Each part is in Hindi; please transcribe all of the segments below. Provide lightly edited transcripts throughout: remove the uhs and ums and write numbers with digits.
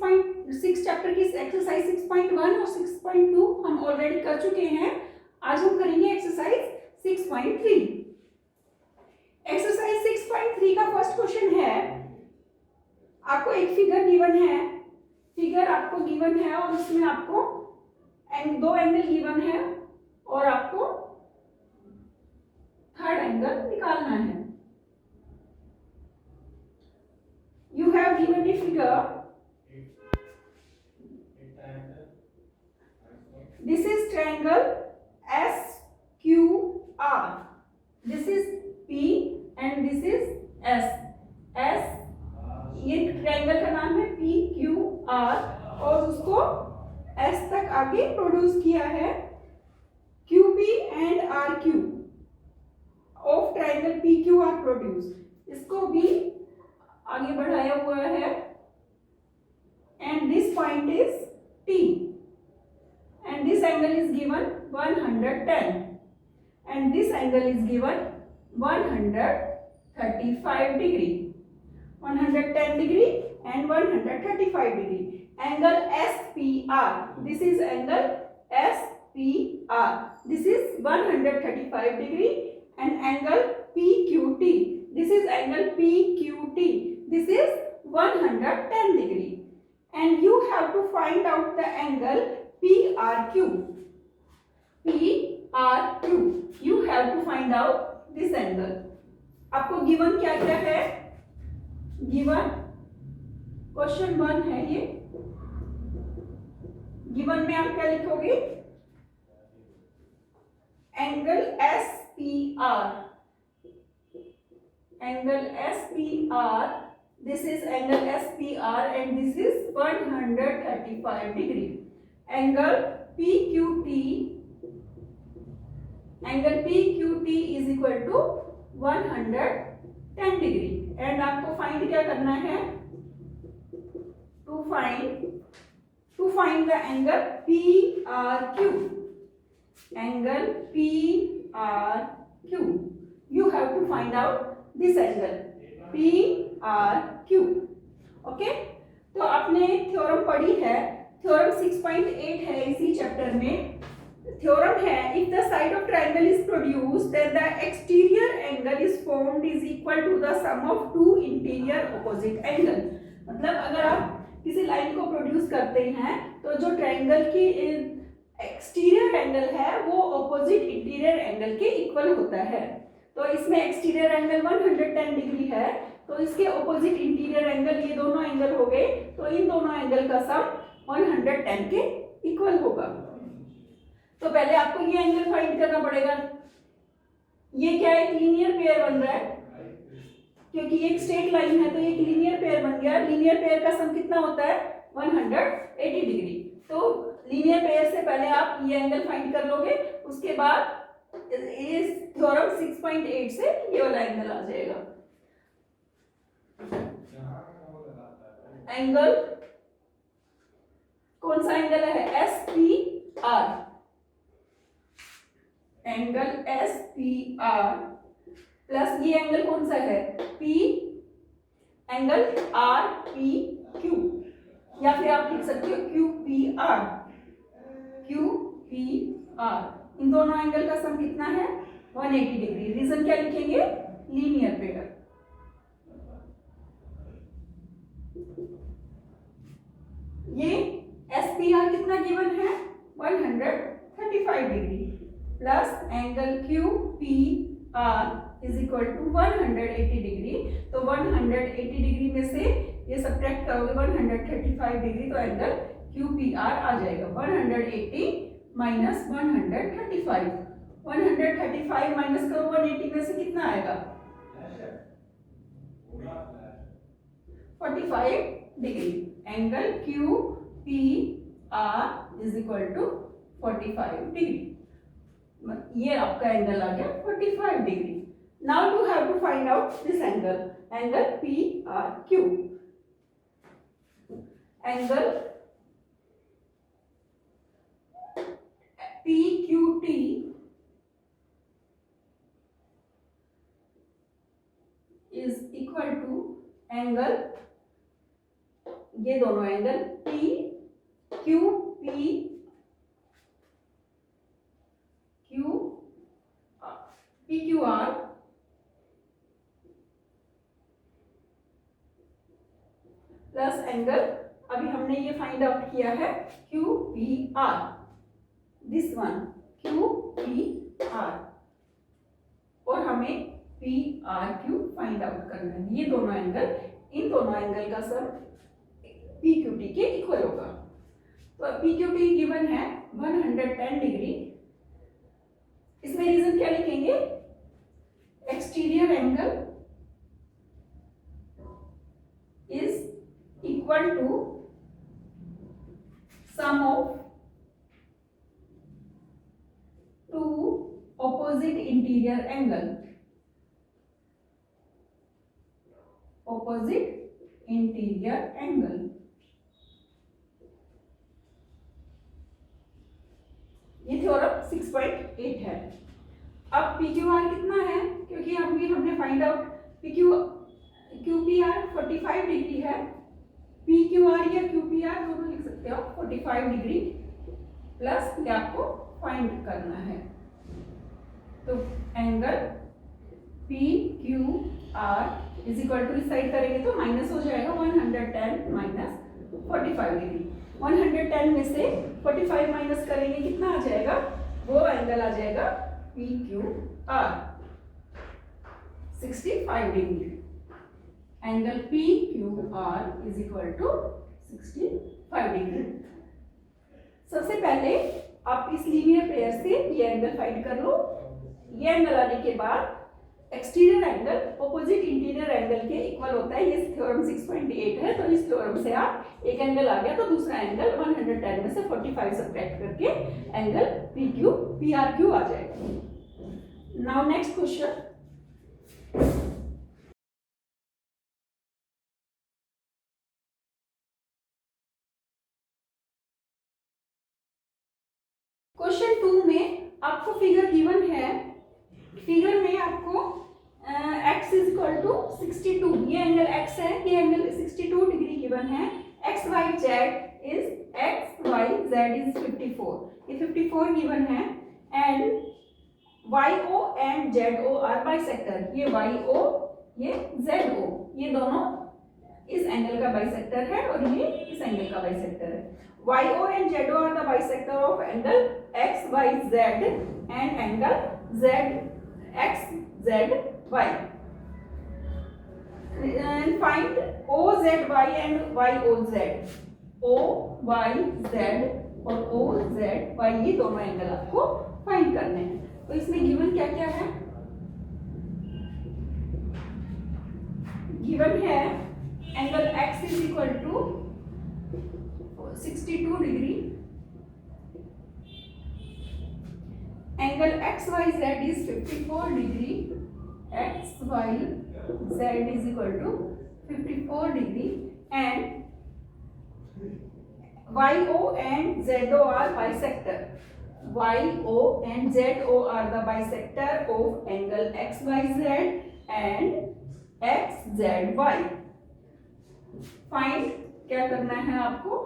6.6 चैप्टर की एक्सरसाइज 6.1 और 6.2 हम ऑलरेडी कर चुके हैं। आज हम करेंगे एक्सरसाइज 6.3। एक्सरसाइज 6.3 का फर्स्ट क्वेश्चन है, आपको एक फिगर गिवन है, फिगर आपको गिवन है और उसमें आपको दो एंगल गिवन है और आपको थर्ड एंगल निकालना है। You have given a figure. This is triangle SQR. This is P and this is S. S ये ट्रायंगल का नाम है PQR और उसको S तक आगे प्रोड्यूस किया है QP and RQ of triangle PQR produce, इसको भी आगे बढ़ाया हुआ है and this point is T and this angle is given 110 and this angle is given 135 degree, 110 degree and 135 degree. Angle SPR, this is angle SPR, this is 135 degree and angle PQT, this is angle PQT, this is 110 degree and you have to find out the angle PRQ. PRQ, you have to find out this angle. आपको गिवन क्या क्या है? गिवन क्वेश्चन 1 है ये। गिवन में आप क्या लिखोगे? Angle SPR, angle SPR, this is angle SPR and this is 135 degree. Angle PQT, angle PQT is equal to 110 degree and आपको फाइंड क्या करना है? to find the angle PRQ, angle PRQ, you have to find out this angle PRQ. Okay, तो आपने थ्योरम पढ़ी है, थ्योरम 6.8 है इसी चैप्टर में। थ्योरम है, if the side of triangle is produced then the exterior angle is formed is equal to the sum of two interior opposite angle. मतलब अगर आप किसी लाइन को प्रोड्यूस करते हैं तो जो ट्रायंगल की एक्सटीरियर एंगल है वो ऑपोजिट इंटीरियर एंगल के इक्वल होता है। तो इसमें एक्सटीरियर एंगल 110 डिग्री है तो इसके ऑपोजिट इंटीरियर एंगल ये दोनों एंगल हो गए, तो इन दोनों एंगल का सम 110 के इक्वल होगा। तो पहले आपको ये एंगल फाइंड करना पड़ेगा। ये क्या है? लीनियर पेयर बन रहा है क्योंकि ये एक स्ट्रेट लाइन है तो ये लीनियर पेयर बन गया। लीनियर पेयर का सम कितना होता है? 180 डिग्री। तो लीनियर पेयर से पहले आप ये एंगल फाइंड कर लोगे, उसके बाद इस थ्योरम 6.8 से ये वाला एंगल आ जाएगा। एंगल कौन सा एंगल है? SPR, एंगल SPR प्लस ये एंगल कौन सा है? P, एंगल RPQ या फिर आप लिख सकते हो QPR, QPR। इन दोनों एंगल का सम कितना है? 180 डिग्री। रीजन क्या लिखेंगे? Linear pair. ये SPR कितना गिवन है? 135 degree plus angle QPR is equal to 180 degree. तो 180 डिग्री में से ये सब्ट्रैक्ट करोगे 135 डिग्री तो एंगल QPR आ जाएगा 180 माइनस 135। 135 माइनस करो 180 में से कितना आएगा? 45 degree. Angle QPR is equal to 45 degree. ये आपका एंगल आ गया 45 degree. Now you have to find out this angle, angle PRQ। Angle PQT is equal to angle ये दोनों angle P Q P Q P Q R plus angle अभी हमने ये फाइंड आउट किया है Q P R, this one Q P R, और हमें P R Q find out करना है। ये दोनों एंगल, इन दोनों एंगल का सम पी क्यू टी के इक्वल होगा। तो पी क्यू टी गिवन है 110 डिग्री। इसमें रीजन क्या लिखेंगे, exterior angle is equal to sum of two opposite interior angle, opposite interior angle। ये थ्योरम 6.8 है। अब पी क्यू आर कितना है, क्योंकि हमने find out Q P are 45 degree है, पी क्यू आर या क्यू पी आर दोनों लिख सकते हो 45 डिग्री प्लस ये आपको फाइंड करना है। तो angle P Q R is equal to, इस साइड करेंगे तो माइनस हो जाएगा 110 माइनस 45 डिग्री। 110 में से 45 माइनस करेंगे कितना आ जाएगा, वो एंगल आ जाएगा P Q R 65 degree. Angle P Q R is equal to 65 degree. सबसे पहले आप इस लीनियर पेयर से ये एंगल फाइंड कर लो। ये एंगल आने के बाद exterior angle opposite interior angle के इक्वल होता है। ये थ्योरम 6.8 है, तो इस थ्योरम से आप एक एंगल आ गया तो दूसरा एंगल 110 में से 45 सब्ट्रैक्ट करके angle P Q P R Q आ जाएगा। नाउ नेक्स्ट क्वेश्चन, क्वेश्चन 2 में आपको फिगर गिवन है। फिगर में आपको x इज इक्वल टू 62, ये एंगल x है, ये एंगल 62 डिग्री गिवन है। x y z is x y z is 54, ये 54 गिवन है। And y o and z o are bisector, ये y o ये z o, ये दोनों इस एंगल का बाइसेक्टर है और ये इस एंगल का बाइसेक्टर है। YO and ZO are the bisector of angle XYZ and angle ZXZY. And find OZY and YOZ. OYZ और OZY ये दोनों एंगल आपको फाइंड करने हैं। तो इसमें गिवन क्या क्या है, गिवन है angle X is equal to 62 degree, angle XYZ is 54 degree, XYZ is equal to 54 degree, and YO and ZO are bisector. YO and ZO are the bisector of angle XYZ and XZY. Find क्या करना है आपको,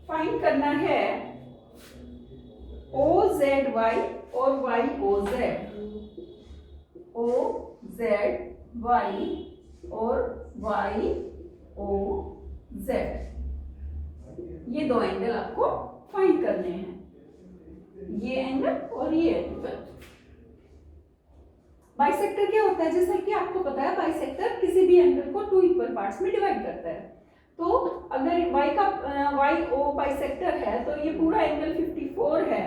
फाइंड करना है OZY और YOZ, OZY और YOZ, ये दो एंगल आपको फाइंड करने हैं, ये एंगल और ये एंगल। बाइसेक्टर क्या होता है, जैसा कि आपको पता है बाइसेक्टर किसी भी एंगल को 2 इक्वल पार्ट्स में डिवाइड करता है। तो अगर YO बाइसेक्टर है तो ये पूरा एंगल 54 है,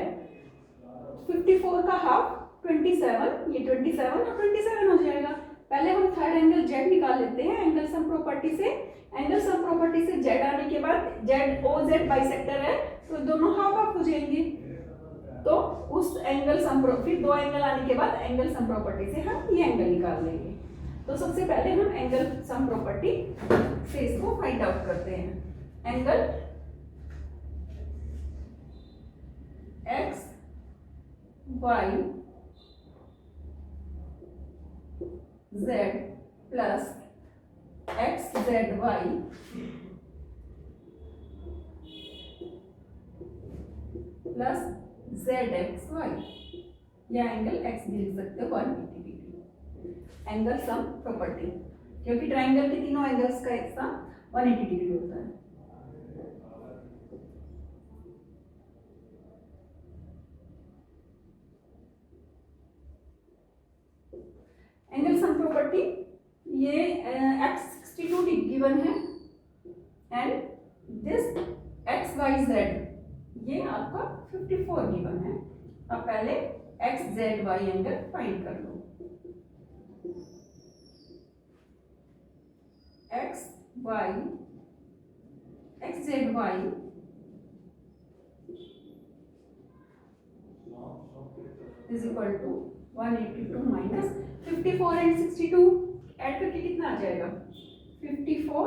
54 का हाफ 27, ये 27 और 27 हो जाएगा। पहले हम थर्ड एंगल Z निकाल लेते हैं एंगल सम प्रॉपर्टी से। एंगल सम प्रॉपर्टी से Z आने के बाद ZOZ बाइसेक्टर है तो दोनों हाफ हाफ हो जाएंगे। तो उस एंगल सम, फिर दो एंगल आने के बाद एंगल सम प्रॉपर्टी से हम ये एंगल निकाल लेंगे। तो सबसे पहले हम एंगल सम प्रॉपर्टी से इसको फाइंड आउट करते हैं। Angle X Y Z plus X Z Y plus Z X Y, या एंगल एक्स भी लिख सकते हो 180 डिग्री। एंगल सम प्रॉपर्टी, क्योंकि ट्राइंगल के तीनों एंगल्स का एक सम 180 डिग्री होता है। एंगल सम प्रॉपर्टी, ये x 62 गिवन है and this x y z ये आपका 54 गिवन है। अब पहले x z y angle find कर लो। x z y is equal to 182 minus 54 and 62 add करके कितना आ जाएगा? 54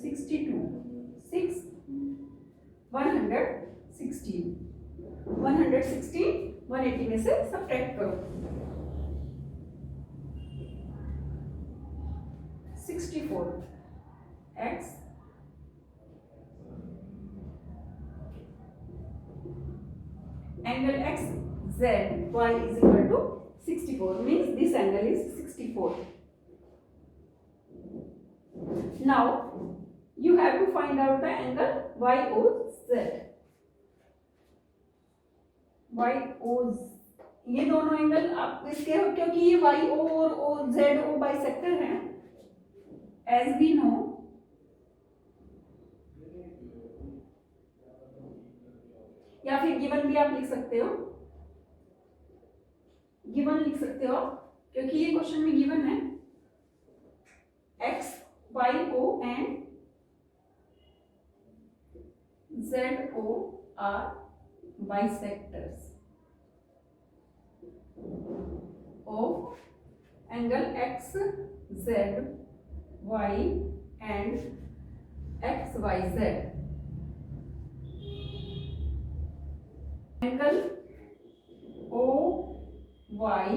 62 6 116 180 में से सब्ट्रैक्ट करो। 64 x angle x z y is equal to 64, means this angle is 64. Now you have to find out the angle YOZ. YOZ ये दोनों एंगल आप इसके, क्योंकि ये YO और ZO बाइसेक्टर हैं, as we know। या फिर गिवन भी आप लिख सकते हो, गिवन लिख सकते हो क्योंकि ये क्वेश्चन में गिवन है x y o and z o are bisectors of angle x z y and x y z। angle o y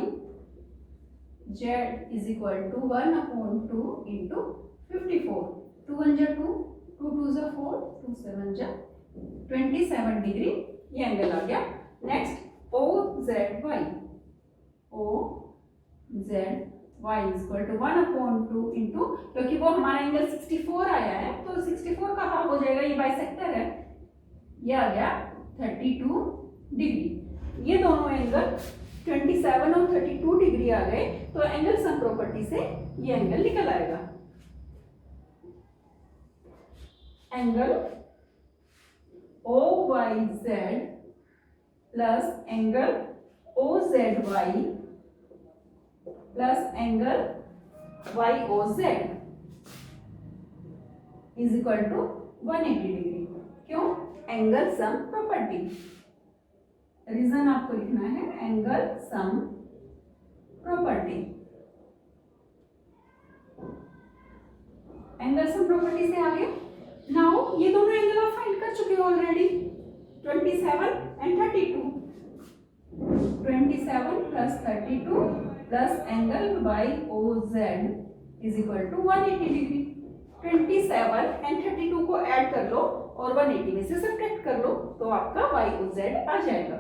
z is equal to 1/2 into 54। 2 1 जा 2, 2 2 जा 4, 2 7 जा 27 डिग्री ये एंगल आ गया। Next o z y, o z y is equal to 1/2 into, क्योंकि वो हमारा एंगल 64 आया है तो 64 का हाफ हो जाएगा, ये बाइसेक्टर है, ये आ गया 32 डिग्री। ये दोनों एंगल 27 और 32 डिग्री आ गए तो एंगल सम प्रॉपर्टी से ये एंगल निकल आएगा। Angle OYZ plus angle OZY plus angle YOZ is equal to 180 degree. क्यों? Angle sum property. रीजन आपको लिखना है angle sum property. Angle sum property से आगे नाउ ये दोनों एंगल आप फाइंड कर चुके हो already, 27 and 32। 27 plus 32 plus angle YOZ is equal to 180 degree. 27 and 32 को ऐड कर लो और 180 में से सब्ट्रैक्ट कर लो तो आपका YOZ आ जाएगा।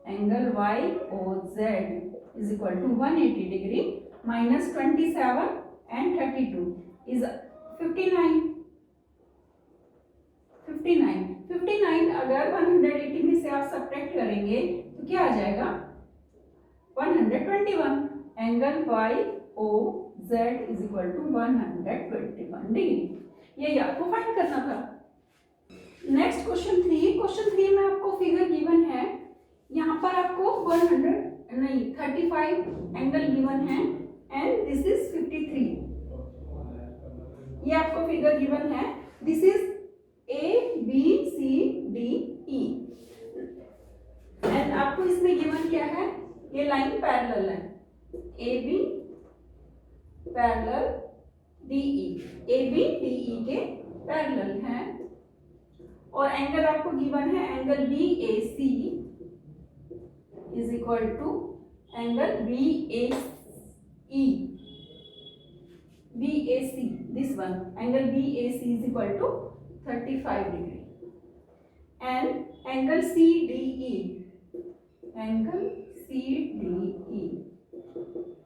Angle YOZ is equal to 180 degree minus 27 and 32 is 59। 59 अगर 180 में से आप सब्ट्रैक्ट करेंगे तो क्या आ जाएगा? 121। Angle YOZ is equal to 121 degree. यही आपको फाइंड करना था। Next question 3। क्वेश्चन 3 में आपको फिगर गिवन है, यहाँ पर आपको 35 एंगल गिवन है एंड दिस इज 53। ये आपको फिगर गिवन है, दिस इज ABCDE एंड आपको इसमें गिवन क्या है? ये लाइन पैरेलल है, AB parallel DE, AB DE के पैरेलल है और एंगल आपको गिवन है angle BAC is equal to angle BAC this one, angle BAC is equal to 35 degree, and angle CDE, angle CDE,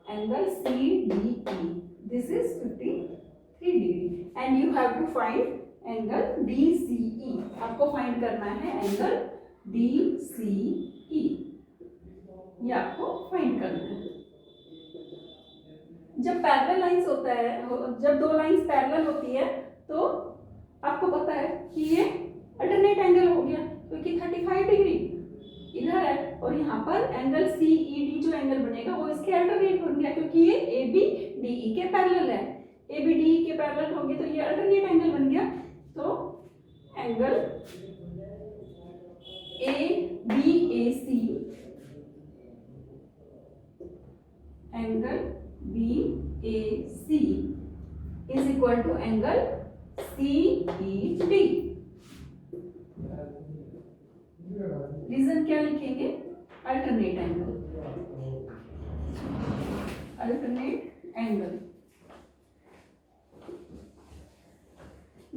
angle CDE, this is 53 degree, and you have to find angle DCE, आपको फाइंड करना है एंगल DCE, ये आपको फाइंड करना है। जब पैरेलल लाइंस होता है, जब दो लाइंस पैरेलल होती है तो आपको पता है कि ये अल्टरनेट एंगल हो गया, क्योंकि 35 डिग्री इधर है और यहाँ पर एंगल CED जो एंगल बनेगा वो इसके अल्टरनेट बन गया, क्योंकि ये ABDE के पैरेलल है। ABDE के पैरेलल होगी तो ये अल्टरनेट एंगल बन गया। तो angle ABAC, angle BAC is equal to angle CED। Reason क्या लिखेंगे? Alternate angle, alternate angle.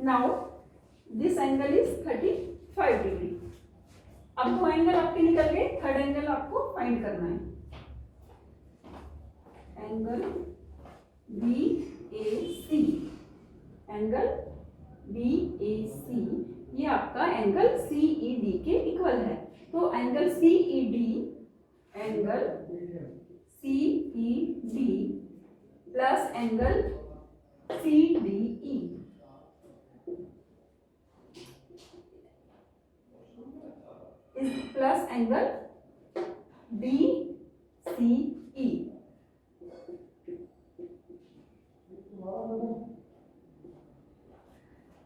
Now this angle is 35 degree. अब दो एंगल आपके निकल गए, थर्ड एंगल आपको फाइंड करना है। एंगल BAC, एंगल BAC ये आपका एंगल CED के इक्वल है। तो angle CED, angle CED plus angle CDE is plus angle DCE।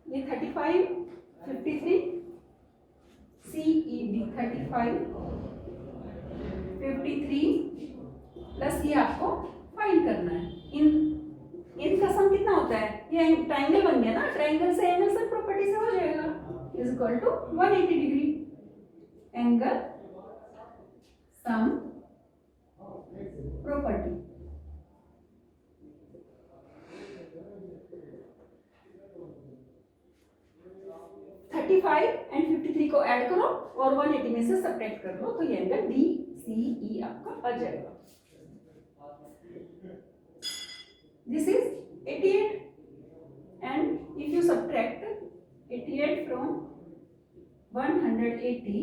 ये 35, 53, CED 35, 53 प्लस ये आपको फाइंड करना है। इनका सम कितना होता है? ये ट्रायंगल बन गया ना, ट्रायंगल से एंगल सम प्रॉपर्टी से हो जाएगा, is equal to 180 degree. Angle sum property, and 53 को ऐड करो और 180 में से सब्ट्रैक्ट कर लो, तो ये एंगल DCE आपका आ जाएगा। This is 88, and if you subtract 88 from 180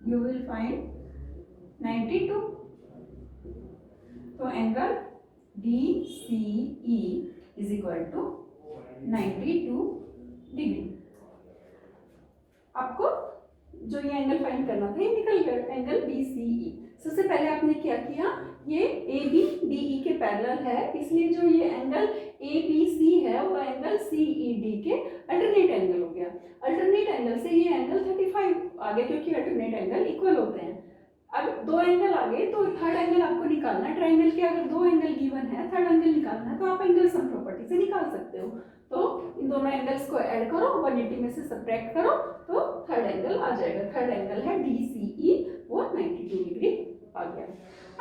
you will find 92। तो angle DCE is equal to 92 degree. आपको जो ये एंगल फाइंड करना था ये निकल गया, एंगल BCE। सबसे पहले आपने क्या किया, ये ABDE के पैरेलल है, इसलिए जो ये एंगल ABC है वो एंगल CED के अल्टरनेट एंगल हो गया। अल्टरनेट एंगल से ये एंगल 35 आ गया, क्योंकि अल्टरनेट एंगल इक्वल होते हैं। अब दो एंगल आ गए तो थर्ड एंगल आपको निकालना है। ट्रायंगल के अगर दो एंगल गिवन है, थर्ड एंगल निकालना है, तो आप एंगल सम प्रॉपर्टी से निकाल सकते हो। तो इन दोनों एंगल्स को ऐड करो, 180 में से सब्ट्रैक्ट करो, तो थर्ड एंगल आ जाएगा। थर्ड एंगल है DCE, वो 92 डिग्री आ गया।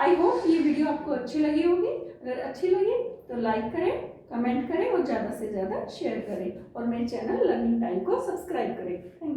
आई होप ये वीडियो आपको अच्छी लगी होगी। अगर अच्छी लगी तो लाइक करें, कमेंट करें और ज़्यादा से ज़्यादा शेयर करें, और मेरे चैनल लर्निंग टाइम को सब्सक्राइब करें। Thank you.